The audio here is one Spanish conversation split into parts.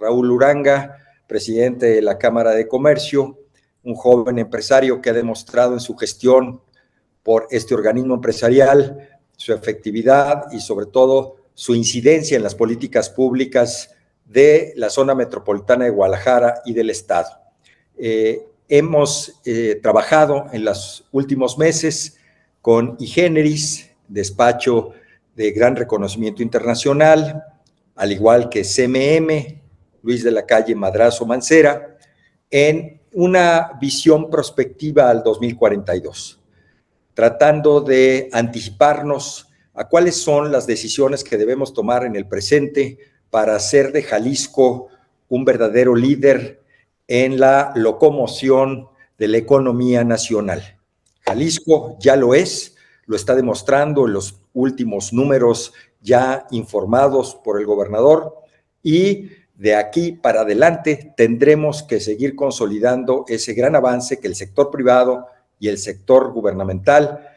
Raúl Uranga, presidente de la Cámara de Comercio, un joven empresario que ha demostrado en su gestión por este organismo empresarial su efectividad y sobre todo su incidencia en las políticas públicas de la zona metropolitana de Guadalajara y del Estado. Hemos trabajado en los últimos meses con Igeneris, despacho de gran reconocimiento internacional, al igual que CMM, Luis de la Calle Madrazo Mancera, en una visión prospectiva al 2042, tratando de anticiparnos a cuáles son las decisiones que debemos tomar en el presente para hacer de Jalisco un verdadero líder en la locomoción de la economía nacional. Jalisco ya lo es, lo está demostrando en los últimos números ya informados por el gobernador, y de aquí para adelante tendremos que seguir consolidando ese gran avance que el sector privado y el sector gubernamental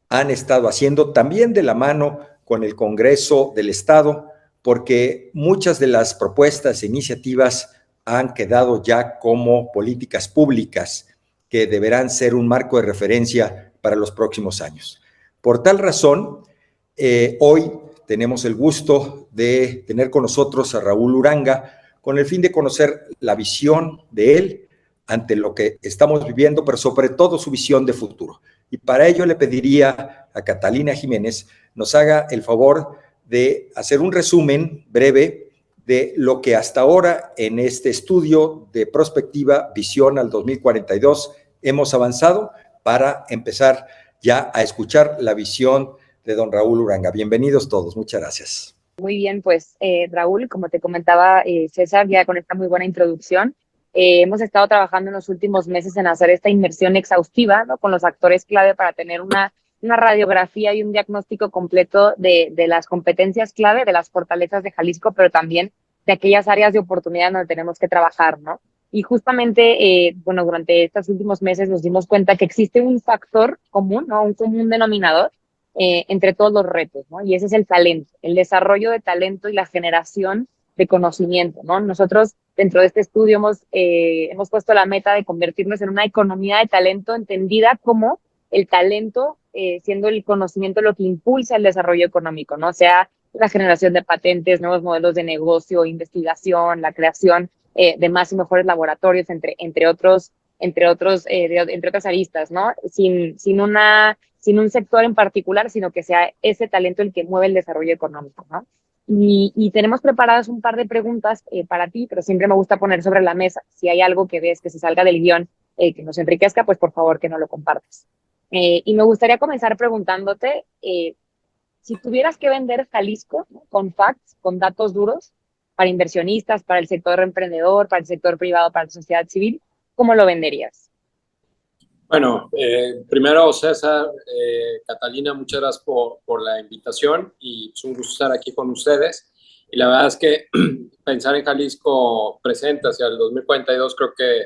han estado haciendo, también de la mano con el Congreso del Estado, porque muchas de las propuestas e iniciativas han quedado ya como políticas públicas que deberán ser un marco de referencia para los próximos años. Por tal razón, hoy tenemos el gusto de tener con nosotros a Raúl Uranga con el fin de conocer la visión de él ante lo que estamos viviendo, pero sobre todo su visión de futuro. Y para ello le pediría a Catalina Jiménez nos haga el favor de hacer un resumen breve de lo que hasta ahora en este estudio de prospectiva Visión al 2042 hemos avanzado para empezar ya a escuchar la visión de don Raúl Uranga. Bienvenidos todos, muchas gracias. Muy bien, pues Raúl, como te comentaba César, ya con esta muy buena introducción, hemos estado trabajando en los últimos meses en hacer esta inmersión exhaustiva, ¿no?, con los actores clave para tener una radiografía y un diagnóstico completo de las competencias clave, de las fortalezas de Jalisco, pero también de aquellas áreas de oportunidad donde tenemos que trabajar, ¿no? Y justamente, bueno, durante estos últimos meses nos dimos cuenta que existe un factor común, ¿no?, un común denominador entre todos los retos, ¿no? Y ese es el talento, el desarrollo de talento y la generación de conocimiento, ¿no? Nosotros dentro de este estudio hemos puesto la meta de convertirnos en una economía de talento entendida como el talento siendo el conocimiento lo que impulsa el desarrollo económico, ¿no? O sea, la generación de patentes, nuevos modelos de negocio, investigación, la creación de más y mejores laboratorios, entre otras aristas, ¿no? Sin un sector en particular, sino que sea ese talento el que mueve el desarrollo económico, ¿no? Y tenemos preparadas un par de preguntas para ti, pero siempre me gusta poner sobre la mesa, si hay algo que ves que se salga del guión, que nos enriquezca, pues por favor que no lo compartas. Y me gustaría comenzar preguntándote, si tuvieras que vender Jalisco, ¿no?, con facts, con datos duros, para inversionistas, para el sector emprendedor, para el sector privado, para la sociedad civil, ¿cómo lo venderías? Bueno, primero, César, Catalina, muchas gracias por la invitación y es un gusto estar aquí con ustedes. Y la verdad es que pensar en Jalisco presente hacia el 2042 creo que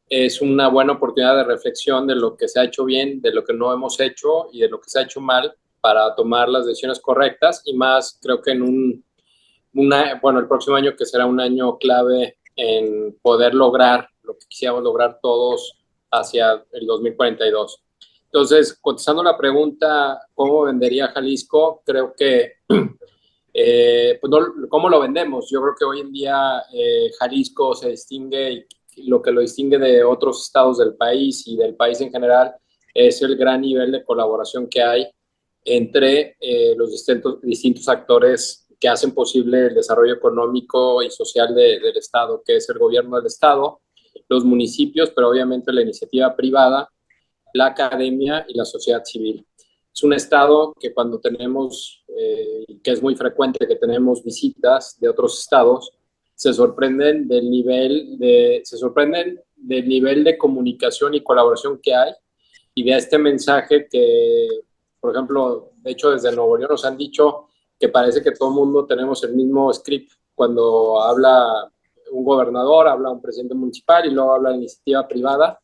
es una buena oportunidad de reflexión de lo que se ha hecho bien, de lo que no hemos hecho y de lo que se ha hecho mal para tomar las decisiones correctas y más creo que en el próximo año, que será un año clave en poder lograr lo que quisiéramos lograr todos hacia el 2042. Entonces, contestando la pregunta, ¿cómo vendería Jalisco? Creo que, pues no, ¿cómo lo vendemos? Yo creo que hoy en día Jalisco se distingue, y lo que lo distingue de otros estados del país y del país en general es el gran nivel de colaboración que hay entre los distintos actores que hacen posible el desarrollo económico y social del Estado, que es el gobierno del Estado, los municipios, pero obviamente la iniciativa privada, la academia y la sociedad civil. Es un estado que cuando tenemos, que es muy frecuente que tenemos visitas de otros estados, se sorprenden del nivel de comunicación y colaboración que hay y de este mensaje que, por ejemplo, de hecho desde Nuevo León nos han dicho que parece que todo el mundo tenemos el mismo script cuando habla un gobernador, habla un presidente municipal y luego habla la iniciativa privada.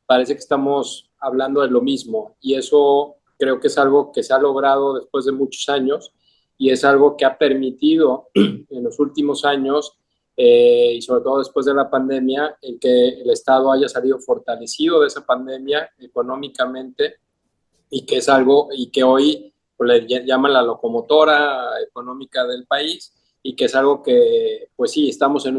Parece que estamos hablando de lo mismo y eso creo que es algo que se ha logrado después de muchos años y es algo que ha permitido en los últimos años y sobre todo después de la pandemia, el que el Estado haya salido fortalecido de esa pandemia económicamente y que es algo, y que hoy pues, le llaman la locomotora económica del país, y que es algo que, pues sí, estamos en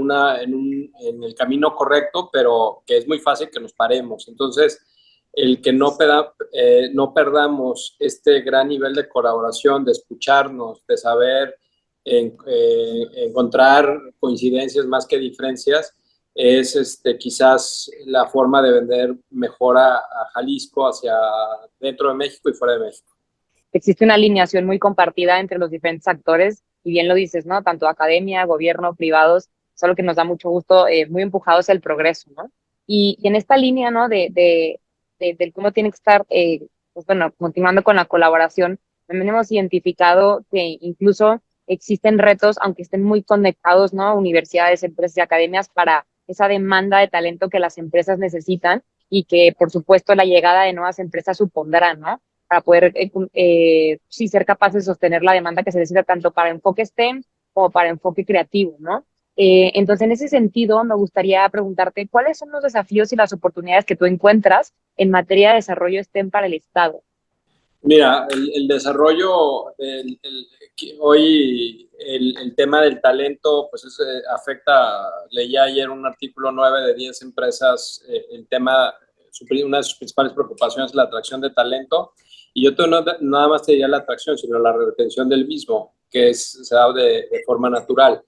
el camino correcto, pero que es muy fácil que nos paremos. Entonces, el que no perdamos este gran nivel de colaboración, de escucharnos, de saber encontrar coincidencias más que diferencias, es quizás la forma de vender mejor a Jalisco hacia dentro de México y fuera de México. Existe una alineación muy compartida entre los diferentes actores, y bien lo dices, ¿no? Tanto academia, gobierno, privados, es algo que nos da mucho gusto, muy empujados el progreso, ¿no? Y en esta línea, ¿no? De cómo tiene que estar, pues bueno, continuando con la colaboración, también hemos identificado que incluso existen retos, aunque estén muy conectados, ¿no? Universidades, empresas y academias para esa demanda de talento que las empresas necesitan y que, por supuesto, la llegada de nuevas empresas supondrá, ¿no? Para poder sí ser capaces de sostener la demanda que se necesita tanto para enfoque STEM como para enfoque creativo, ¿no? Entonces, en ese sentido, me gustaría preguntarte, ¿cuáles son los desafíos y las oportunidades que tú encuentras en materia de desarrollo STEM para el Estado? Mira, el desarrollo, hoy el tema del talento, pues afecta, leí ayer un artículo 9 de 10 empresas, el tema, una de sus principales preocupaciones es la atracción de talento, y yo no, nada más te diría la atracción, sino la retención del mismo, que se da de forma natural.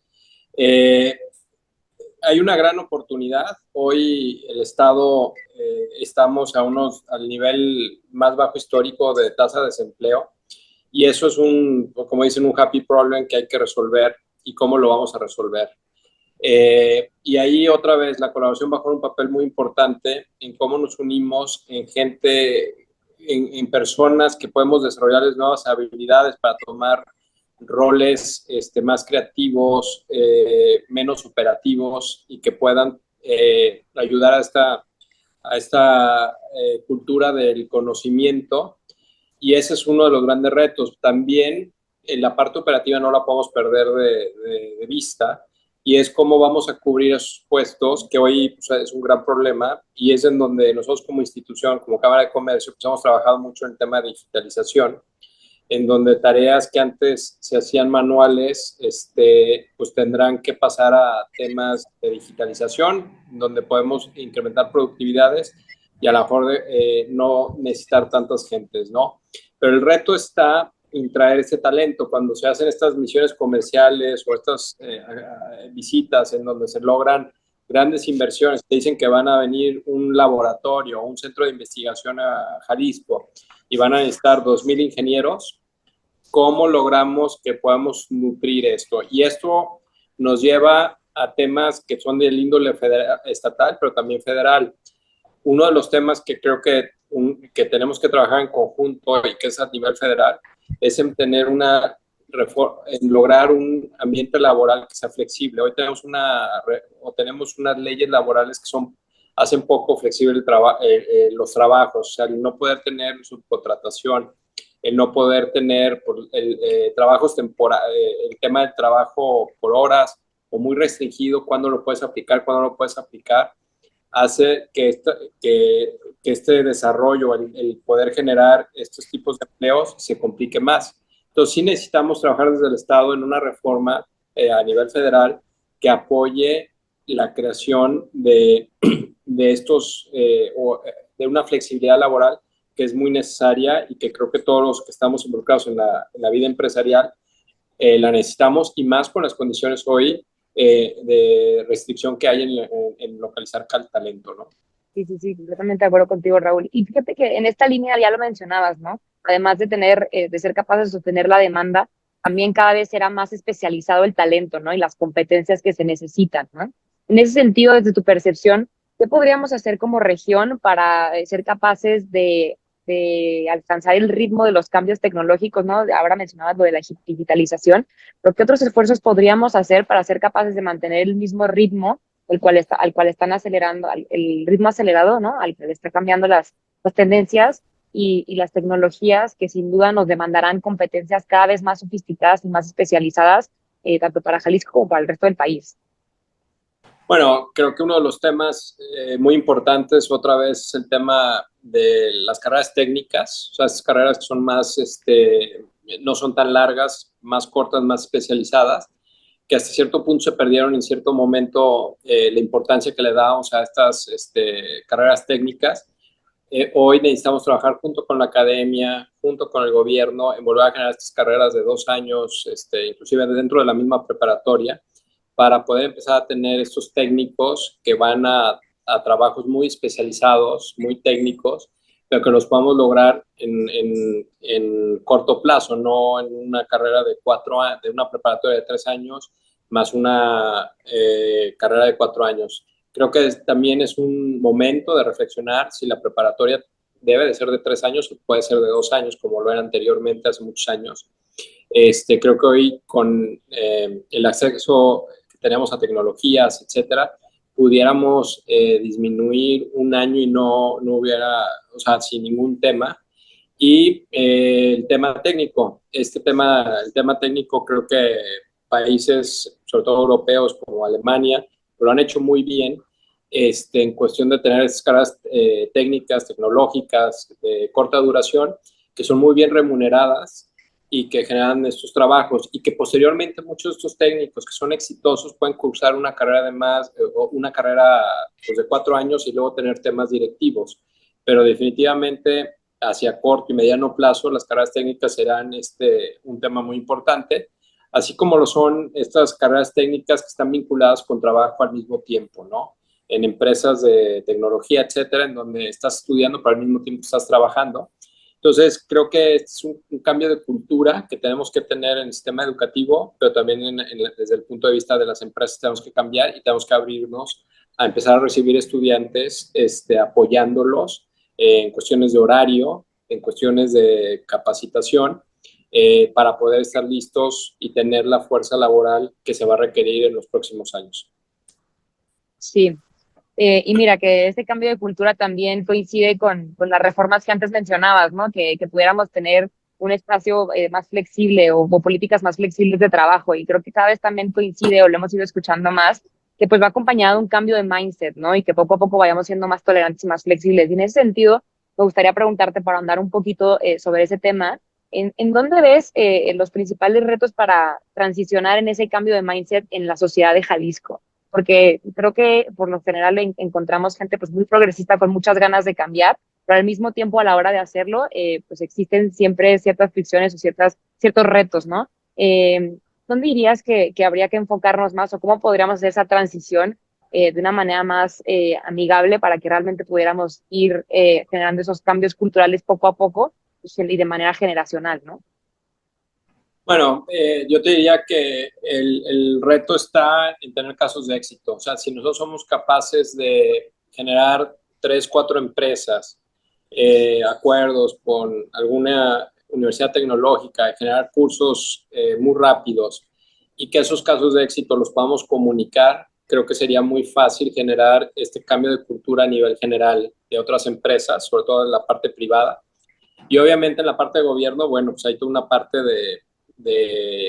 Hay una gran oportunidad. Hoy el Estado estamos al nivel más bajo histórico de tasa de desempleo, y eso es como dicen, un happy problem que hay que resolver. ¿Y cómo lo vamos a resolver? Y ahí otra vez la colaboración va a jugar un papel muy importante en cómo nos unimos en gente, en personas que podemos desarrollarles nuevas habilidades para tomar roles más creativos, menos operativos, y que puedan ayudar a esta cultura del conocimiento. Y ese es uno de los grandes retos. También en la parte operativa no la podemos perder de vista, y es cómo vamos a cubrir esos puestos, que hoy pues, es un gran problema, y es en donde nosotros como institución, como Cámara de Comercio, pues hemos trabajado mucho en el tema de digitalización, en donde tareas que antes se hacían manuales, pues tendrán que pasar a temas de digitalización, donde podemos incrementar productividades y a lo mejor no necesitar tantas gentes, ¿no? Pero el reto está en traer ese talento. Cuando se hacen estas misiones comerciales o estas visitas en donde se logran grandes inversiones, te dicen que van a venir un laboratorio o un centro de investigación a Jalisco y van a necesitar 2,000 ingenieros. ¿Cómo logramos que podamos nutrir esto? Y esto nos lleva a temas que son del índole estatal, pero también federal. Uno de los temas que creo que tenemos que trabajar en conjunto y que es a nivel federal es en tener en lograr un ambiente laboral que sea flexible. Hoy tenemos unas leyes laborales que hacen poco flexible los trabajos, o sea, el no poder tener subcontratación, el no poder tener trabajos temporales, el tema del trabajo por horas o muy restringido, cuándo lo puedes aplicar, cuándo no lo puedes aplicar, hace que este desarrollo, el poder generar estos tipos de empleos, se complique más. Entonces, sí necesitamos trabajar desde el Estado en una reforma a nivel federal que apoye la creación de una flexibilidad laboral que es muy necesaria, y que creo que todos los que estamos involucrados en la vida empresarial la necesitamos, y más con las condiciones hoy de restricción que hay en localizar talento, ¿no? Sí, sí, sí, completamente de acuerdo contigo, Raúl. Y fíjate que en esta línea ya lo mencionabas, ¿no? Además de de ser capaces de sostener la demanda, también cada vez será más especializado el talento, ¿no? Y las competencias que se necesitan, ¿no? En ese sentido, desde tu percepción, ¿qué podríamos hacer como región para ser capaces de alcanzar el ritmo de los cambios tecnológicos, ¿no? Ahora mencionabas lo de la digitalización, pero ¿qué otros esfuerzos podríamos hacer para ser capaces de mantener el mismo ritmo al cual están acelerando, el ritmo acelerado, ¿no? Al que le está cambiando las tendencias y las tecnologías que sin duda nos demandarán competencias cada vez más sofisticadas y más especializadas, tanto para Jalisco como para el resto del país? Bueno, creo que uno de los temas muy importantes otra vez es el tema de las carreras técnicas, o sea, esas carreras que son más, no son tan largas, más cortas, más especializadas, que hasta cierto punto se perdieron en cierto momento la importancia que le damos a estas carreras técnicas. Hoy necesitamos trabajar junto con la academia, junto con el gobierno, en volver a generar estas carreras de 2 años, inclusive dentro de la misma preparatoria, para poder empezar a tener estos técnicos que van a trabajos muy especializados, muy técnicos, pero que los podamos lograr en corto plazo, no en una carrera de 4 años, de una preparatoria de 3 años, más una carrera de 4 años. Creo que también es un momento de reflexionar si la preparatoria debe de ser de 3 años o puede ser de 2 años, como lo era anteriormente hace muchos años. Creo que hoy con el acceso que tenemos a tecnologías, etcétera, pudiéramos disminuir 1 año y no hubiera, o sea, sin ningún tema. Y el tema técnico, el tema técnico creo que países, sobre todo europeos como Alemania, lo han hecho muy bien en cuestión de tener esas carreras técnicas, tecnológicas, de corta duración, que son muy bien remuneradas y que generan estos trabajos y que posteriormente muchos de estos técnicos que son exitosos pueden cursar una carrera de más, una carrera pues, de 4 años y luego tener temas directivos. Pero definitivamente hacia corto y mediano plazo las carreras técnicas serán un tema muy importante, así como lo son estas carreras técnicas que están vinculadas con trabajo al mismo tiempo, ¿no? En empresas de tecnología, etcétera, en donde estás estudiando, pero al mismo tiempo estás trabajando. Entonces, creo que es un cambio de cultura que tenemos que tener en el sistema educativo, pero también desde el punto de vista de las empresas tenemos que cambiar y tenemos que abrirnos a empezar a recibir estudiantes apoyándolos en cuestiones de horario, en cuestiones de capacitación, para poder estar listos y tener la fuerza laboral que se va a requerir en los próximos años. Sí. Y mira, que este cambio de cultura también coincide con las reformas que antes mencionabas, ¿no? Que pudiéramos tener un espacio más flexible o políticas más flexibles de trabajo. Y creo que cada vez también coincide, o lo hemos ido escuchando más, que pues va acompañado de un cambio de mindset, ¿no? Y que poco a poco vayamos siendo más tolerantes y más flexibles. Y en ese sentido, me gustaría preguntarte para andar un poquito sobre ese tema. ¿En dónde ves los principales retos para transicionar en ese cambio de mindset en la sociedad de Jalisco? Porque creo que por lo general encontramos gente pues muy progresista con muchas ganas de cambiar, pero al mismo tiempo a la hora de hacerlo, pues existen siempre ciertas fricciones o ciertos retos, ¿no? ¿Dónde dirías que habría que enfocarnos más o cómo podríamos hacer esa transición de una manera más amigable para que realmente pudiéramos ir generando esos cambios culturales poco a poco pues, y de manera generacional, ¿no? Bueno, yo te diría que el reto está en tener casos de éxito. O sea, si nosotros somos capaces de generar 3, 4 empresas, acuerdos con alguna universidad tecnológica, generar cursos muy rápidos y que esos casos de éxito los podamos comunicar, creo que sería muy fácil generar este cambio de cultura a nivel general de otras empresas, sobre todo en la parte privada. Y obviamente en la parte de gobierno, bueno, pues hay toda una parte de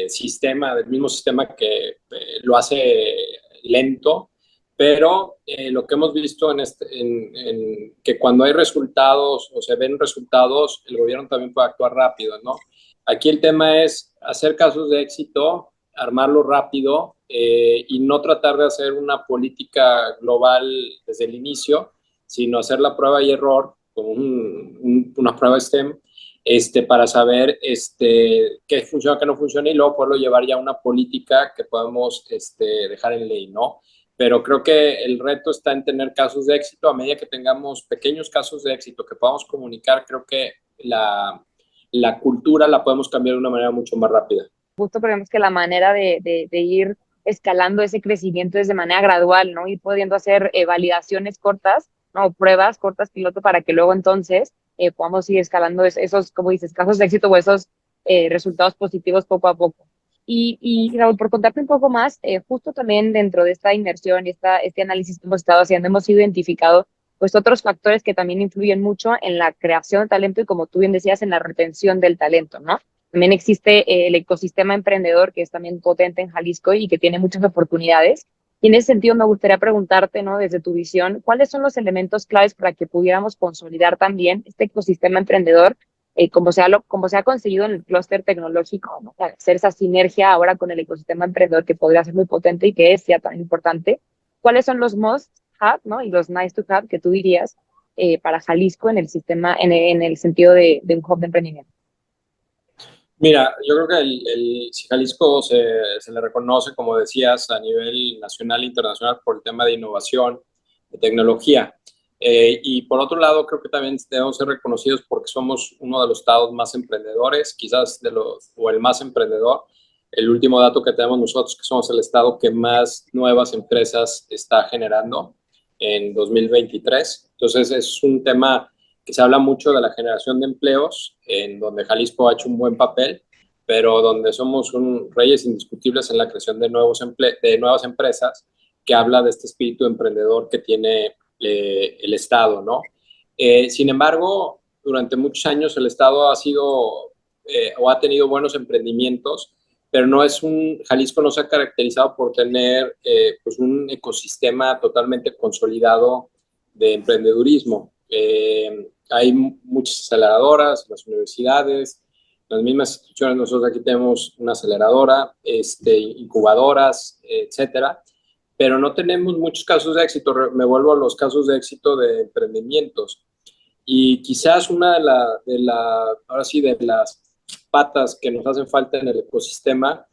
sistema, del mismo sistema que lo hace lento, pero lo que hemos visto en que cuando hay resultados o se ven resultados, el gobierno también puede actuar rápido, ¿no? Aquí el tema es hacer casos de éxito, armarlo rápido y no tratar de hacer una política global desde el inicio, sino hacer la prueba y error con una prueba STEM para saber qué funciona, qué no funciona y luego poderlo llevar ya a una política que podemos dejar en ley, ¿no? Pero creo que el reto está en tener casos de éxito. A medida que tengamos pequeños casos de éxito que podamos comunicar, creo que la cultura la podemos cambiar de una manera mucho más rápida. Justo creemos que la manera de ir escalando ese crecimiento es de manera gradual, ¿no? Ir pudiendo hacer validaciones cortas, ¿no? Pruebas cortas piloto para que luego entonces podamos ir escalando esos, como dices, casos de éxito o esos resultados positivos poco a poco. Y Raúl, por contarte un poco más, justo también dentro de esta inversión y este análisis que hemos estado haciendo, hemos identificado pues otros factores que también influyen mucho en la creación de talento y como tú bien decías, en la retención del talento, ¿no? También existe el ecosistema emprendedor que es también potente en Jalisco y que tiene muchas oportunidades. Y en ese sentido me gustaría preguntarte, ¿no? Desde tu visión, ¿cuáles son los elementos claves para que pudiéramos consolidar también este ecosistema emprendedor, como se ha conseguido en el clúster tecnológico, ¿no? Hacer esa sinergia ahora con el ecosistema emprendedor que podría ser muy potente y que es ya tan importante? ¿Cuáles son los must have, ¿no? Y los nice to have que tú dirías para Jalisco en el sistema, en el sentido de un hub de emprendimiento? Mira, yo creo que si Jalisco se le reconoce, como decías, a nivel nacional e internacional por el tema de innovación, de tecnología. Y por otro lado, creo que también debemos ser reconocidos porque somos uno de los estados más emprendedores, quizás o el más emprendedor. El último dato que tenemos nosotros, que somos el estado que más nuevas empresas está generando en 2023. Entonces, es un tema que se habla mucho de la generación de empleos, en donde Jalisco ha hecho un buen papel, pero donde somos reyes indiscutibles en la creación de nuevas empresas, que habla de este espíritu emprendedor que tiene el Estado, ¿no? Sin embargo, durante muchos años el Estado ha sido o ha tenido buenos emprendimientos, pero Jalisco no se ha caracterizado por tener pues un ecosistema totalmente consolidado de emprendedurismo. Hay muchas aceleradoras, las universidades, las mismas instituciones. Nosotros aquí tenemos una aceleradora, incubadoras, etcétera, pero no tenemos muchos casos de éxito. Me vuelvo a los casos de éxito de emprendimientos. Y quizás una ahora sí, de las patas que nos hacen falta en el ecosistema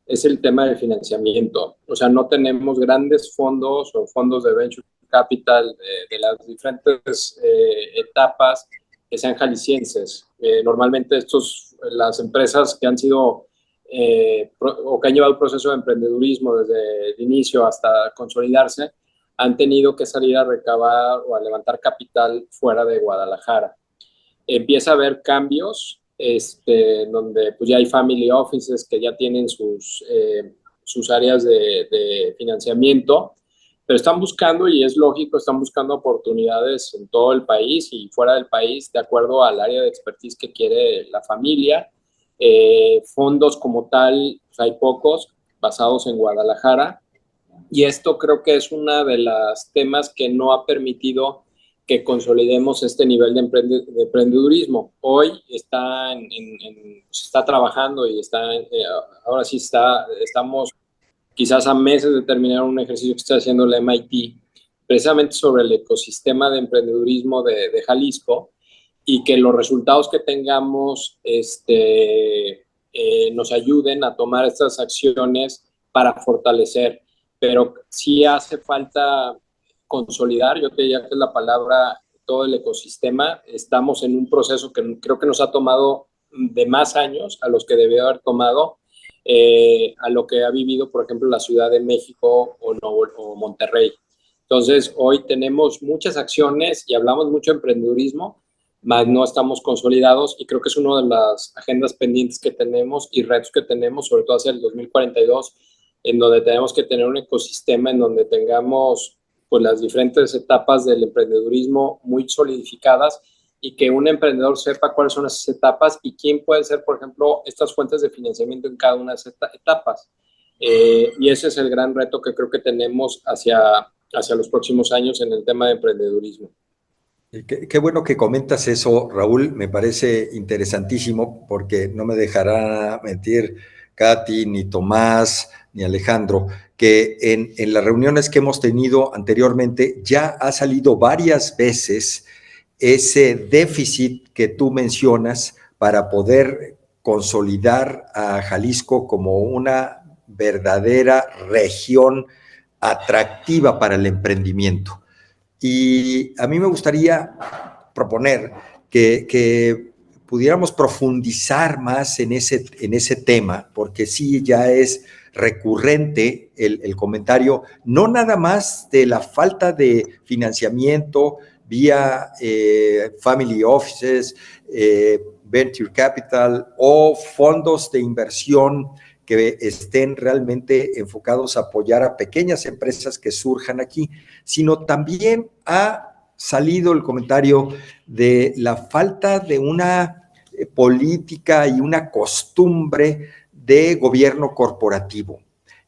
es el tema del financiamiento. O sea, no tenemos grandes fondos o fondos de venture capital de las diferentes etapas que sean jaliscienses. Normalmente las empresas que han sido o que han llevado el proceso de emprendedurismo desde el inicio hasta consolidarse, han tenido que salir a recabar o a levantar capital fuera de Guadalajara. Empieza a haber cambios donde pues ya hay family offices que ya tienen sus áreas de financiamiento, pero están buscando, y es lógico, están buscando oportunidades en todo el país y fuera del país, de acuerdo al área de expertise que quiere la familia. Fondos como tal, pues hay pocos, basados en Guadalajara, y esto creo que es uno de los temas que no ha permitido que consolidemos este nivel de emprendedurismo. Hoy está, se está trabajando y ahora sí estamos quizás a meses de terminar un ejercicio que está haciendo la MIT, precisamente sobre el ecosistema de emprendedurismo de Jalisco, y que los resultados que tengamos nos ayuden a tomar estas acciones para fortalecer. Pero sí hace falta consolidar, yo te diría que es la palabra, todo el ecosistema. Estamos en un proceso que creo que nos ha tomado de más años a los que debió haber tomado, a lo que ha vivido, por ejemplo, la Ciudad de México o Monterrey. Entonces, hoy tenemos muchas acciones y hablamos mucho de emprendedurismo, mas no estamos consolidados, y creo que es una de las agendas pendientes que tenemos y retos que tenemos, sobre todo hacia el 2042, en donde tenemos que tener un ecosistema en donde tengamos pues las diferentes etapas del emprendedurismo muy solidificadas, y que un emprendedor sepa cuáles son esas etapas y quién puede ser, por ejemplo, estas fuentes de financiamiento en cada una de esas etapas. Y ese es el gran reto que creo que tenemos hacia los próximos años en el tema de emprendedurismo. Qué bueno que comentas eso, Raúl. Me parece interesantísimo porque no me dejará mentir Katy, ni Tomás, ni Alejandro, que en las reuniones que hemos tenido anteriormente ya ha salido varias veces ese déficit que tú mencionas para poder consolidar a Jalisco como una verdadera región atractiva para el emprendimiento. Y a mí me gustaría proponer que pudiéramos profundizar más en ese tema, porque sí ya es recurrente el comentario, no nada más de la falta de financiamiento vía family offices, venture capital o fondos de inversión que estén realmente enfocados a apoyar a pequeñas empresas que surjan aquí, sino también ha salido el comentario de la falta de una política y una costumbre de gobierno corporativo.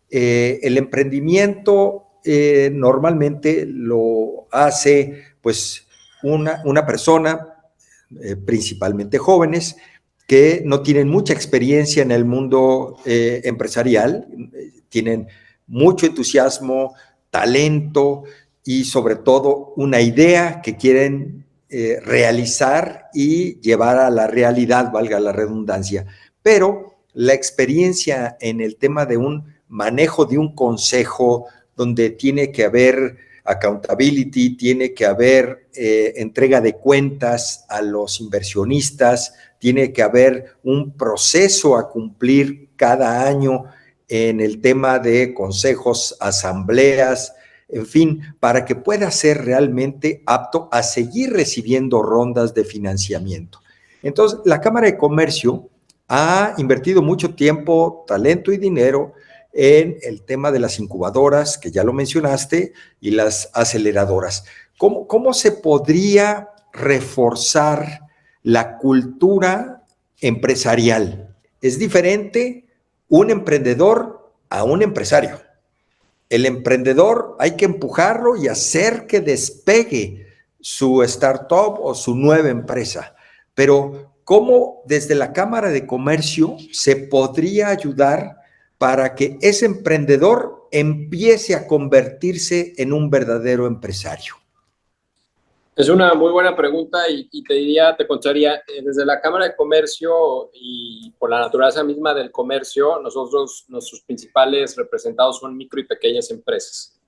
El emprendimiento normalmente lo hace pues una persona, principalmente jóvenes, que no tienen mucha experiencia en el mundo empresarial, tienen mucho entusiasmo, talento y sobre todo una idea que quieren realizar y llevar a la realidad, valga la redundancia. Pero la experiencia en el tema de un manejo de un consejo donde tiene que haber accountability, tiene que haber entrega de cuentas a los inversionistas, tiene que haber un proceso a cumplir cada año en el tema de consejos, asambleas, en fin, para que pueda ser realmente apto a seguir recibiendo rondas de financiamiento. Entonces, la Cámara de Comercio ha invertido mucho tiempo, talento y dinero en el tema de las incubadoras, que ya lo mencionaste, y las aceleradoras. ¿Cómo se podría reforzar la cultura empresarial? Es diferente un emprendedor a un empresario. El emprendedor hay que empujarlo y hacer que despegue su startup o su nueva empresa. Pero ¿cómo desde la Cámara de Comercio se podría ayudar para que ese emprendedor empiece a convertirse en un verdadero empresario? Es una muy buena pregunta y te diría, te contaría, desde la Cámara de Comercio y por la naturaleza misma del comercio, nuestros principales representados son micro y pequeñas empresas.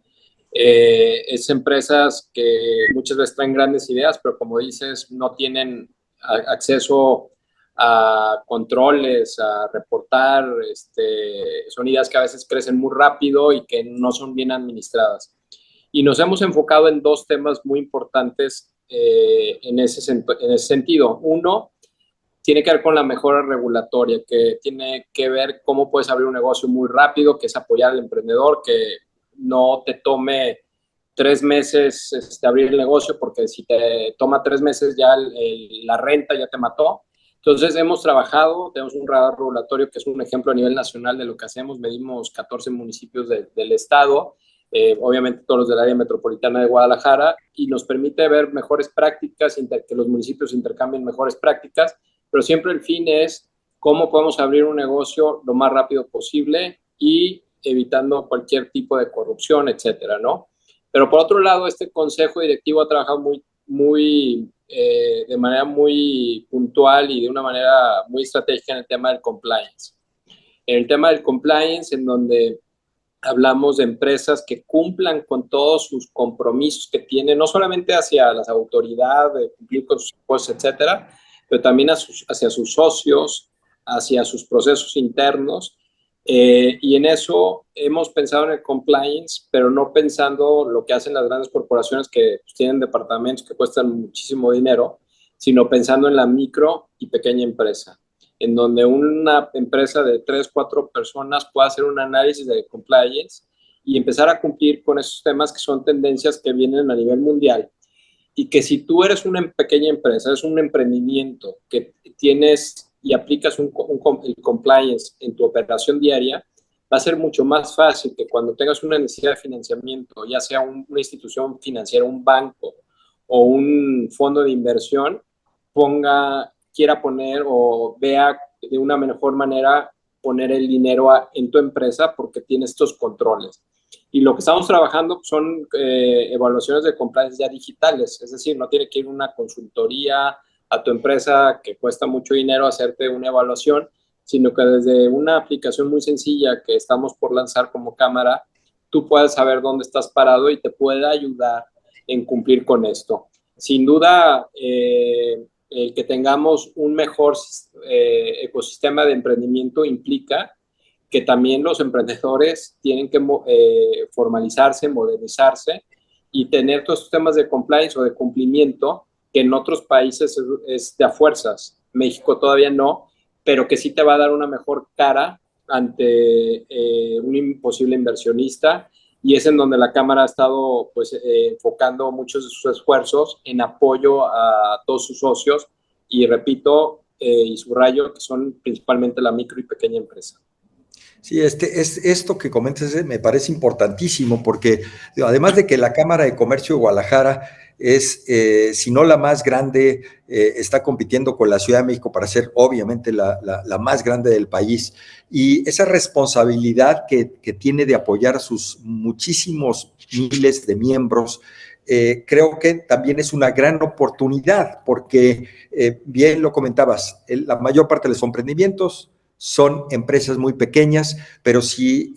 Es empresas que muchas veces traen grandes ideas, pero como dices, no tienen acceso a controles, a reportar, son ideas que a veces crecen muy rápido y que no son bien administradas. Y nos hemos enfocado en dos temas muy importantes en ese sentido. Uno, tiene que ver con la mejora regulatoria, que tiene que ver cómo puedes abrir un negocio muy rápido, que es apoyar al emprendedor, que no te tome 3 meses abrir el negocio, porque si te toma 3 meses ya la renta ya te mató. Entonces hemos trabajado, tenemos un radar regulatorio que es un ejemplo a nivel nacional de lo que hacemos, medimos 14 municipios del estado, obviamente todos los del área metropolitana de Guadalajara, y nos permite ver mejores prácticas, que los municipios intercambien mejores prácticas, pero siempre el fin es cómo podemos abrir un negocio lo más rápido posible y evitando cualquier tipo de corrupción, etcétera, ¿no? Pero por otro lado, este consejo directivo ha trabajado de manera muy puntual y de una manera muy estratégica en el tema del compliance. En el tema del compliance, en donde hablamos de empresas que cumplan con todos sus compromisos que tienen, no solamente hacia las autoridades, cumplir con sus impuestos, etcétera, pero también hacia sus socios, hacia sus procesos internos. Y en eso hemos pensado en el compliance, pero no pensando lo que hacen las grandes corporaciones que tienen departamentos que cuestan muchísimo dinero, sino pensando en la micro y pequeña empresa, en donde una empresa de 3, 4 personas pueda hacer un análisis de compliance y empezar a cumplir con esos temas que son tendencias que vienen a nivel mundial. Y que si tú eres una pequeña empresa, es un emprendimiento que tienes y aplicas el compliance en tu operación diaria, va a ser mucho más fácil que cuando tengas una necesidad de financiamiento, ya sea una institución financiera, un banco o un fondo de inversión, quiera poner o vea de una mejor manera poner el dinero en tu empresa porque tiene estos controles. Y lo que estamos trabajando son evaluaciones de compliance ya digitales, es decir, no tiene que ir una consultoría a tu empresa que cuesta mucho dinero hacerte una evaluación, sino que desde una aplicación muy sencilla que estamos por lanzar como cámara, tú puedes saber dónde estás parado y te puede ayudar en cumplir con esto. Sin duda, el que tengamos un mejor ecosistema de emprendimiento implica que también los emprendedores tienen que formalizarse, modernizarse y tener todos estos temas de compliance o de cumplimiento que en otros países es de a fuerzas. México todavía no, pero que sí te va a dar una mejor cara ante un posible inversionista, y es en donde la Cámara ha estado pues, enfocando muchos de sus esfuerzos en apoyo a todos sus socios, y repito y subrayo que son principalmente la micro y pequeña empresa. Sí, esto que comentas me parece importantísimo porque además de que la Cámara de Comercio de Guadalajara es, si no la más grande, está compitiendo con la Ciudad de México para ser obviamente la más grande del país. Y esa responsabilidad que tiene de apoyar a sus muchísimos miles de miembros, creo que también es una gran oportunidad porque, bien lo comentabas, la mayor parte de los emprendimientos son empresas muy pequeñas, pero si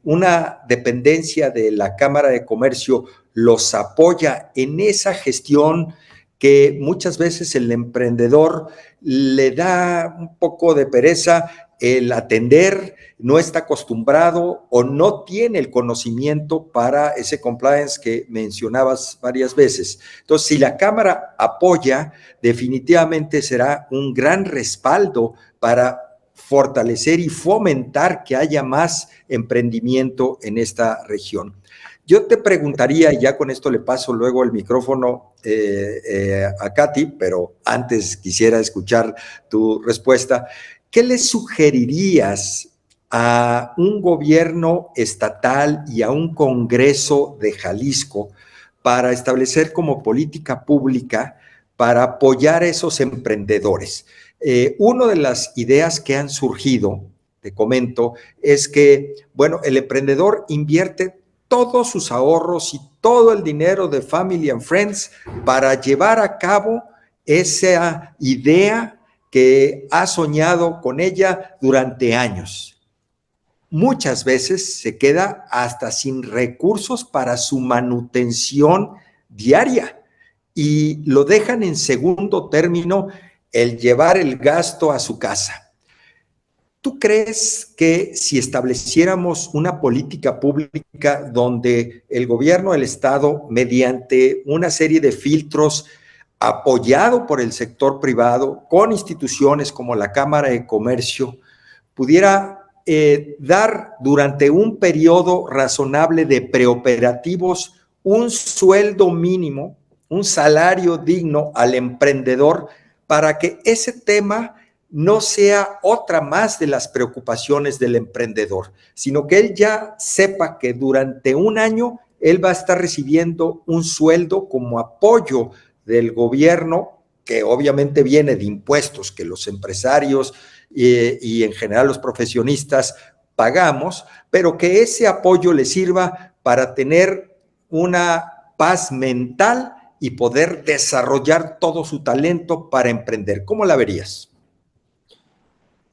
una dependencia de la Cámara de Comercio los apoya en esa gestión que muchas veces el emprendedor le da un poco de pereza el atender, no está acostumbrado o no tiene el conocimiento para ese compliance que mencionabas varias veces. Entonces, si la Cámara apoya, definitivamente será un gran respaldo para fortalecer y fomentar que haya más emprendimiento en esta región. Yo te preguntaría, y ya con esto le paso luego el micrófono a Katy, pero antes quisiera escuchar tu respuesta. ¿Qué le sugerirías a un gobierno estatal y a un Congreso de Jalisco para establecer como política pública para apoyar a esos emprendedores? Una de las ideas que han surgido, te comento, es que, bueno, el emprendedor invierte todos sus ahorros y todo el dinero de Family and Friends para llevar a cabo esa idea que ha soñado con ella durante años. Muchas veces se queda hasta sin recursos para su manutención diaria y lo dejan en segundo término el llevar el gasto a su casa. ¿Tú crees que si estableciéramos una política pública donde el gobierno, el Estado, mediante una serie de filtros apoyado por el sector privado, con instituciones como la Cámara de Comercio, pudiera dar durante un periodo razonable de preoperativos un sueldo mínimo, un salario digno al emprendedor para que ese tema no sea otra más de las preocupaciones del emprendedor, sino que él ya sepa que durante un año él va a estar recibiendo un sueldo como apoyo del gobierno, que obviamente viene de impuestos que los empresarios y en general los profesionistas pagamos, pero que ese apoyo le sirva para tener una paz mental y poder desarrollar todo su talento para emprender. ¿Cómo la verías?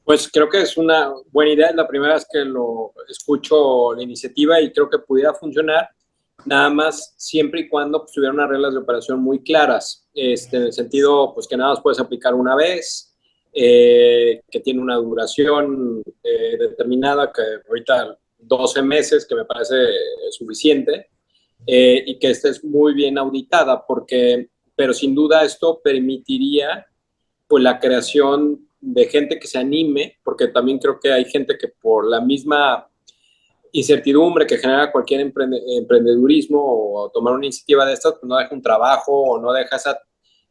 Pues creo que es una buena idea. Es la primera vez que lo escucho la iniciativa y creo que pudiera funcionar, nada más siempre y cuando pues, tuviera unas reglas de operación muy claras, en el sentido pues que nada más puedes aplicar una vez, que tiene una duración determinada, que ahorita 12 meses, que me parece suficiente, y que estés muy bien auditada, pero sin duda esto permitiría pues la creación de gente que se anime, porque también creo que hay gente que por la misma incertidumbre que genera cualquier emprendedurismo o tomar una iniciativa de estas, pues no deja un trabajo o no deja esa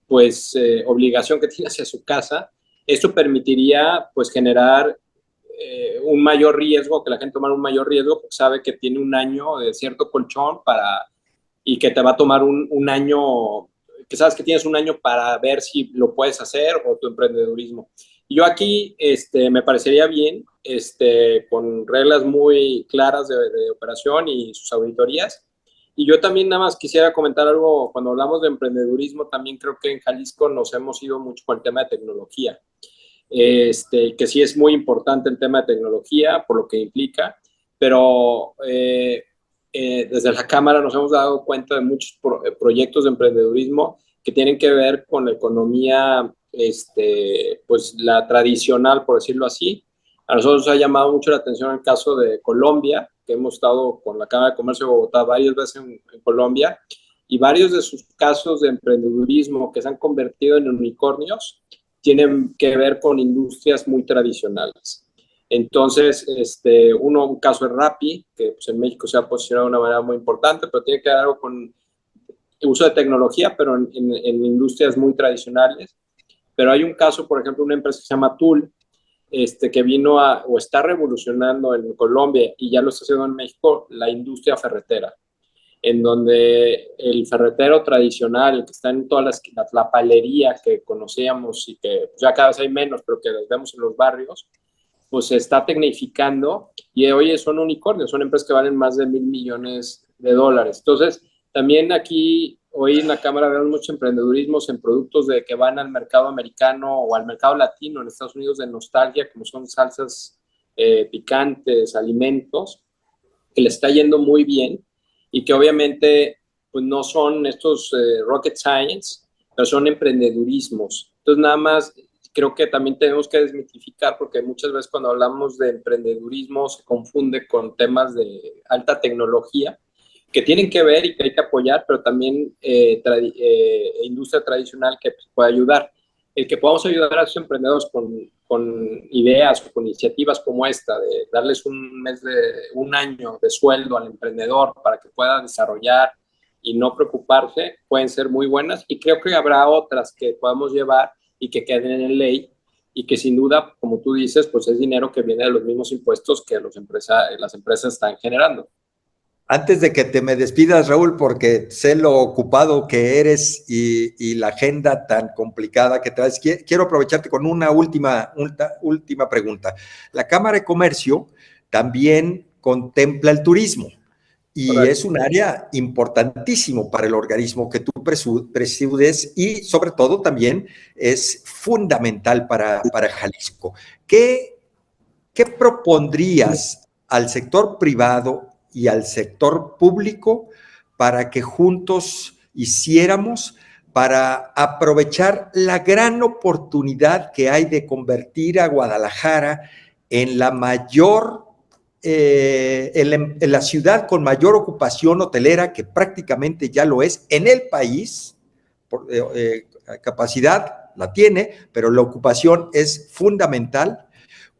pues obligación que tiene hacia su casa. Esto permitiría pues generar un mayor riesgo, que la gente tomara un mayor riesgo, porque sabe que tiene un año de cierto colchón y que te va a tomar un año, que sabes que tienes un año para ver si lo puedes hacer o tu emprendedurismo. Y yo aquí me parecería bien, con reglas muy claras de operación y sus auditorías. Y yo también nada más quisiera comentar algo, cuando hablamos de emprendedurismo, también creo que en Jalisco nos hemos ido mucho con el tema de tecnología, que sí es muy importante el tema de tecnología por lo que implica, pero desde la Cámara nos hemos dado cuenta de muchos proyectos de emprendedurismo que tienen que ver con la economía, pues la tradicional, por decirlo así. A nosotros nos ha llamado mucho la atención el caso de Colombia, que hemos estado con la Cámara de Comercio de Bogotá varias veces en Colombia, y varios de sus casos de emprendedurismo que se han convertido en unicornios tienen que ver con industrias muy tradicionales. Entonces, un caso es Rappi, que pues, en México se ha posicionado de una manera muy importante, pero tiene que ver algo con el uso de tecnología, pero en industrias muy tradicionales. Pero hay un caso, por ejemplo, una empresa que se llama Tool, que vino o está revolucionando en Colombia y ya lo está haciendo en México, la industria ferretera, en donde el ferretero tradicional, el que está en todas la palería que conocíamos y que ya cada vez hay menos, pero que los vemos en los barrios, pues se está tecnificando y hoy son unicornios, son empresas que valen más de $1,000 millones. Entonces, también aquí, hoy en la Cámara vemos mucho emprendedurismo en productos que van al mercado americano o al mercado latino en Estados Unidos de nostalgia, como son salsas picantes, alimentos, que le está yendo muy bien y que obviamente pues no son estos rocket science, pero son emprendedurismos. Entonces, nada más creo que también tenemos que desmitificar, porque muchas veces cuando hablamos de emprendedurismo se confunde con temas de alta tecnología, que tienen que ver y que hay que apoyar, pero también industria tradicional que puede ayudar. El que podamos ayudar a esos emprendedores con ideas o con iniciativas como esta, de darles un año de sueldo al emprendedor para que pueda desarrollar y no preocuparse, pueden ser muy buenas, y creo que habrá otras que podamos llevar y que queden en ley, y que sin duda, como tú dices, pues es dinero que viene de los mismos impuestos que las empresas están generando. Antes de que te me despidas, Raúl, porque sé lo ocupado que eres y la agenda tan complicada que traes, quiero aprovecharte con una última pregunta. La Cámara de Comercio también contempla el turismo y Correcto. es un área importantísimo para el organismo que tú presides y sobre todo también es fundamental para Jalisco. ¿Qué propondrías al sector privado y al sector público para que juntos hiciéramos para aprovechar la gran oportunidad que hay de convertir a Guadalajara en la mayor, en la ciudad con mayor ocupación hotelera, que prácticamente ya lo es en el país? Capacidad la tiene, pero la ocupación es fundamental.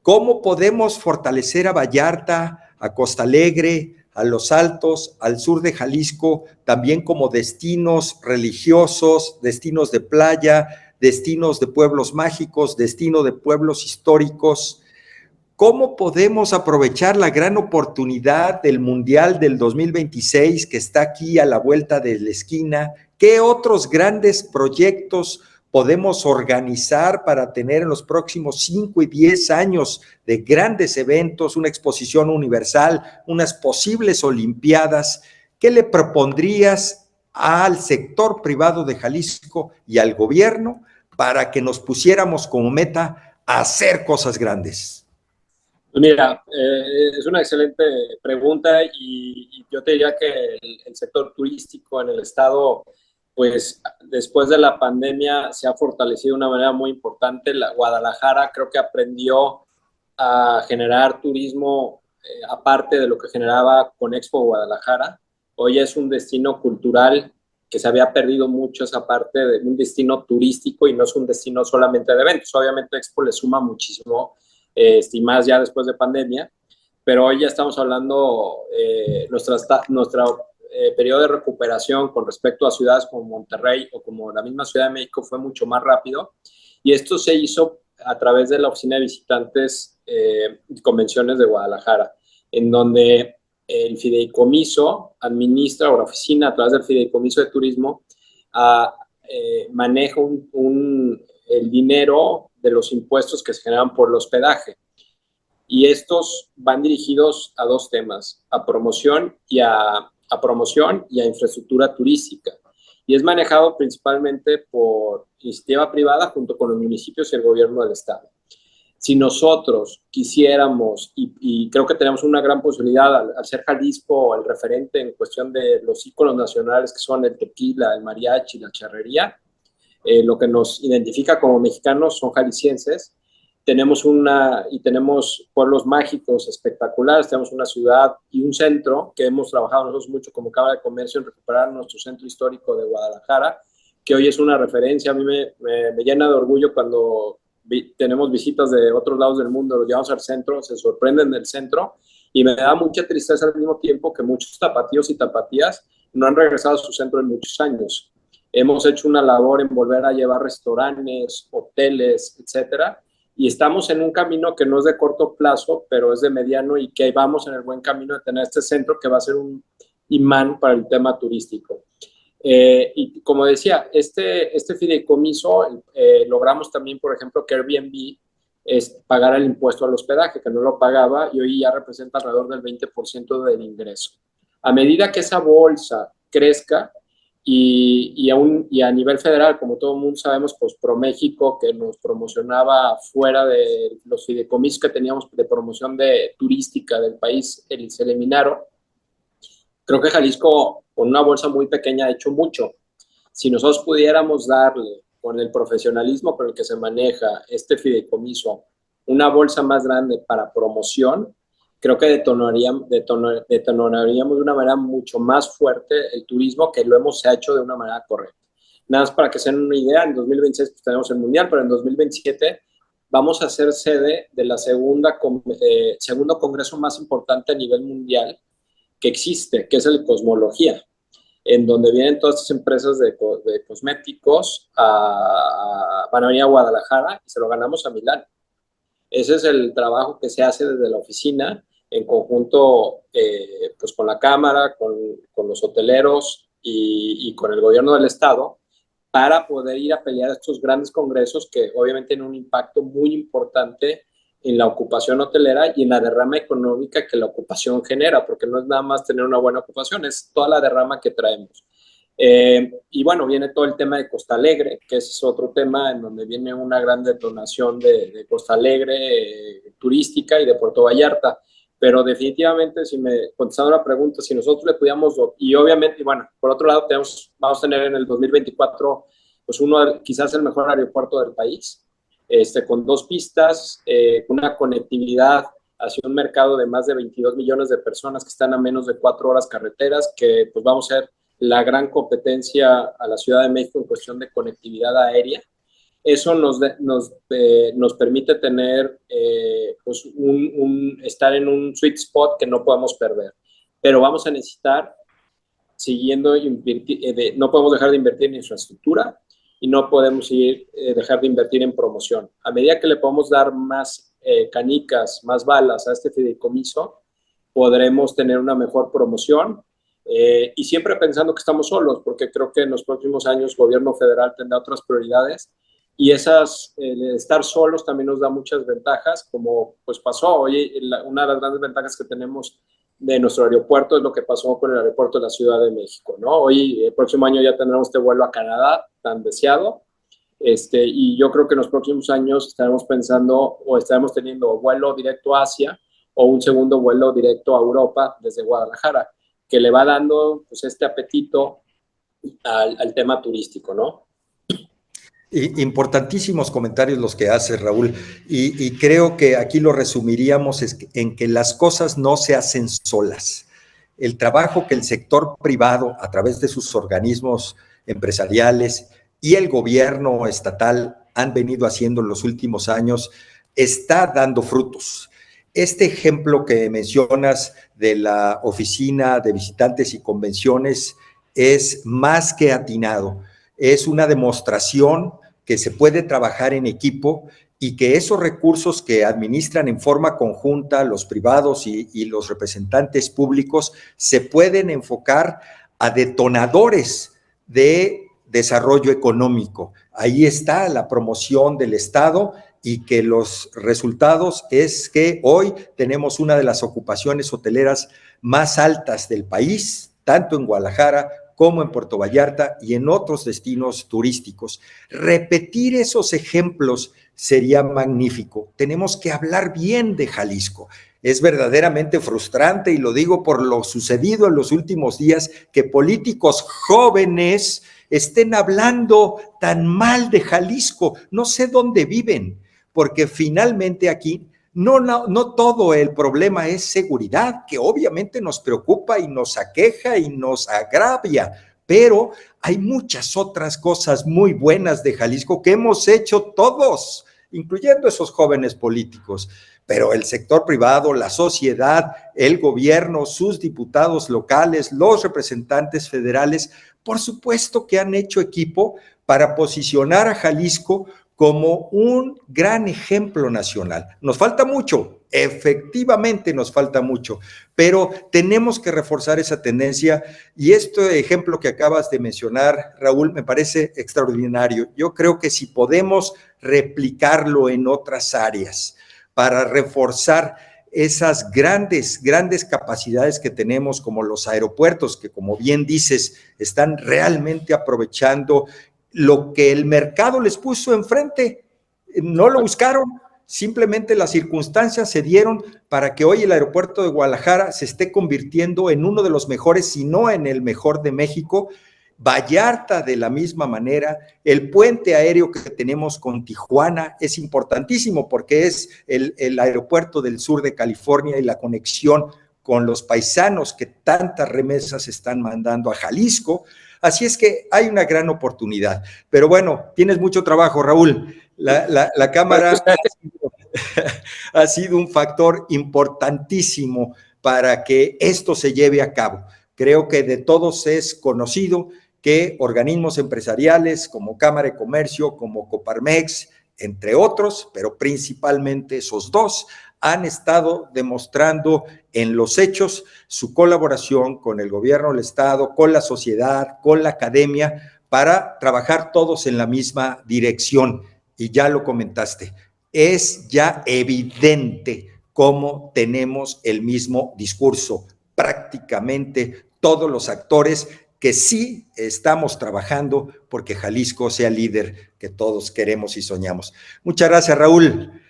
¿Cómo podemos fortalecer a Vallarta, a Costa Alegre, a Los Altos, al sur de Jalisco, también como destinos religiosos, destinos de playa, destinos de pueblos mágicos, destino de pueblos históricos? ¿Cómo podemos aprovechar la gran oportunidad del Mundial del 2026 que está aquí a la vuelta de la esquina? ¿Qué otros grandes proyectos podemos organizar para tener en los próximos 5 y 10 años de grandes eventos, una exposición universal, unas posibles olimpiadas? ¿Qué le propondrías al sector privado de Jalisco y al gobierno para que nos pusiéramos como meta a hacer cosas grandes? Mira, es una excelente pregunta, y yo te diría que el sector turístico en el estado, pues después de la pandemia se ha fortalecido de una manera muy importante. Guadalajara creo que aprendió a generar turismo aparte de lo que generaba con Expo Guadalajara. Hoy es un destino cultural que se había perdido mucho esa parte de un destino turístico y no es un destino solamente de eventos. Obviamente Expo le suma muchísimo, y más ya después de pandemia, pero hoy ya estamos hablando, nuestro periodo de recuperación con respecto a ciudades como Monterrey o como la misma Ciudad de México fue mucho más rápido, y esto se hizo a través de la Oficina de Visitantes y Convenciones de Guadalajara, en donde el fideicomiso administra, o la oficina a través del fideicomiso de turismo maneja el dinero de los impuestos que se generan por el hospedaje. Y estos van dirigidos a dos temas, a promoción y a infraestructura turística. Y es manejado principalmente por iniciativa privada junto con los municipios y el gobierno del estado. Si nosotros quisiéramos, y creo que tenemos una gran posibilidad al ser Jalisco el referente en cuestión de los íconos nacionales que son el tequila, el mariachi, la charrería, lo que nos identifica como mexicanos son jaliscienses. Tenemos pueblos mágicos espectaculares, tenemos una ciudad y un centro que hemos trabajado nosotros mucho como Cámara de Comercio en recuperar nuestro centro histórico de Guadalajara, que hoy es una referencia. A mí me llena de orgullo cuando tenemos visitas de otros lados del mundo, los llevamos al centro, se sorprenden del centro, y me da mucha tristeza al mismo tiempo que muchos tapatíos y tapatías no han regresado a su centro en muchos años. Hemos hecho una labor en volver a llevar restaurantes, hoteles, etcétera, y estamos en un camino que no es de corto plazo, pero es de mediano y que vamos en el buen camino de tener este centro que va a ser un imán para el tema turístico. Y como decía, este fideicomiso logramos también, por ejemplo, que Airbnb pagara el impuesto al hospedaje, que no lo pagaba y hoy ya representa alrededor del 20% del ingreso. A medida que esa bolsa crezca y a nivel federal, como todo el mundo sabemos, pues ProMéxico, que nos promocionaba fuera de los fideicomisos que teníamos de promoción turística del país, se eliminaron. Creo que Jalisco, con una bolsa muy pequeña, ha hecho mucho. Si nosotros pudiéramos darle, con el profesionalismo con el que se maneja este fideicomiso, una bolsa más grande para promoción, creo que detonaríamos de una manera mucho más fuerte el turismo, que lo hemos hecho de una manera correcta. Nada más para que se den una idea, en 2026 pues, tenemos el Mundial, pero en 2027 vamos a ser sede de la segundo congreso más importante a nivel mundial que existe, que es el Cosmología, en donde vienen todas estas empresas de cosméticos, van a venir a Guadalajara y se lo ganamos a Milán. Ese es el trabajo que se hace desde la oficina, en conjunto pues con la Cámara, con los hoteleros y con el gobierno del estado, para poder ir a pelear estos grandes congresos que obviamente tienen un impacto muy importante en la ocupación hotelera y en la derrama económica que la ocupación genera, porque no es nada más tener una buena ocupación, es toda la derrama que traemos. Y bueno, viene todo el tema de Costa Alegre, que es otro tema en donde viene una gran detonación de Costa Alegre turística y de Puerto Vallarta. Pero definitivamente, contestando la pregunta, si nosotros le pudiéramos, y obviamente, bueno, por otro lado, vamos a tener en el 2024, pues quizás el mejor aeropuerto del país, con 2 pistas, una conectividad hacia un mercado de más de 22 millones de personas que están a menos de 4 horas carreteras, que pues vamos a ser la gran competencia a la Ciudad de México en cuestión de conectividad aérea. Eso nos permite tener, pues estar en un sweet spot que no podemos perder. Pero vamos a necesitar, no podemos dejar de invertir en infraestructura y no podemos dejar de invertir en promoción. A medida que le podamos dar más canicas, más balas a este fideicomiso, podremos tener una mejor promoción. Y siempre pensando que estamos solos, porque creo que en los próximos años el gobierno federal tendrá otras prioridades y estar solos también nos da muchas ventajas, como pues pasó hoy. Una de las grandes ventajas que tenemos de nuestro aeropuerto es lo que pasó con el aeropuerto de la Ciudad de México, ¿no? Hoy, el próximo año ya tendremos este vuelo a Canadá tan deseado, y yo creo que en los próximos años estaremos pensando o estaremos teniendo vuelo directo a Asia o un segundo vuelo directo a Europa desde Guadalajara, que le va dando pues este apetito al tema turístico, ¿no? Importantísimos comentarios los que hace Raúl, y creo que aquí lo resumiríamos en que las cosas no se hacen solas. El trabajo que el sector privado, a través de sus organismos empresariales y el gobierno estatal han venido haciendo en los últimos años, está dando frutos. Este ejemplo que mencionas de la Oficina de Visitantes y Convenciones es más que atinado. Es una demostración que se puede trabajar en equipo y que esos recursos que administran en forma conjunta los privados y los representantes públicos se pueden enfocar a detonadores de desarrollo económico. Ahí está la promoción del Estado y que los resultados es que hoy tenemos una de las ocupaciones hoteleras más altas del país, tanto en Guadalajara como en Puerto Vallarta y en otros destinos turísticos. Repetir esos ejemplos sería magnífico. Tenemos que hablar bien de Jalisco. Es verdaderamente frustrante, y lo digo por lo sucedido en los últimos días, que políticos jóvenes estén hablando tan mal de Jalisco. No sé dónde viven, porque finalmente aquí no todo el problema es seguridad, que obviamente nos preocupa y nos aqueja y nos agravia, pero hay muchas otras cosas muy buenas de Jalisco que hemos hecho todos, incluyendo esos jóvenes políticos. Pero el sector privado, la sociedad, el gobierno, sus diputados locales, los representantes federales, por supuesto que han hecho equipo para posicionar a Jalisco como un gran ejemplo nacional. Nos falta mucho, efectivamente nos falta mucho, pero tenemos que reforzar esa tendencia y este ejemplo que acabas de mencionar, Raúl, me parece extraordinario. Yo creo que si podemos replicarlo en otras áreas para reforzar esas grandes capacidades que tenemos, como los aeropuertos, que como bien dices, están realmente aprovechando lo que el mercado les puso enfrente. No lo buscaron, simplemente las circunstancias se dieron para que hoy el aeropuerto de Guadalajara se esté convirtiendo en uno de los mejores, si no en el mejor de México. Vallarta de la misma manera, el puente aéreo que tenemos con Tijuana es importantísimo porque es el aeropuerto del sur de California y la conexión con los paisanos que tantas remesas están mandando a Jalisco. Así es que hay una gran oportunidad. Pero bueno, tienes mucho trabajo, Raúl. La Cámara ha sido un factor importantísimo para que esto se lleve a cabo. Creo que de todos es conocido que organismos empresariales como Cámara de Comercio, como Coparmex, entre otros, pero principalmente esos dos, han estado demostrando en los hechos su colaboración con el gobierno del Estado, con la sociedad, con la academia, para trabajar todos en la misma dirección. Y ya lo comentaste, es ya evidente cómo tenemos el mismo discurso, prácticamente todos los actores que sí estamos trabajando porque Jalisco sea el líder que todos queremos y soñamos. Muchas gracias, Raúl.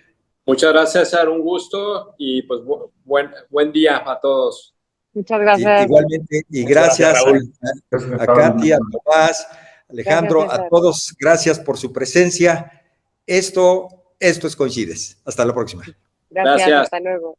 Muchas gracias, César, un gusto y pues buen día a todos. Muchas gracias. Igualmente, y gracias, Raúl. A Katy, a Tomás, Alejandro, Gracias, a todos, gracias por su presencia. Esto es Coincides. Hasta la próxima. Gracias. Gracias. Hasta luego.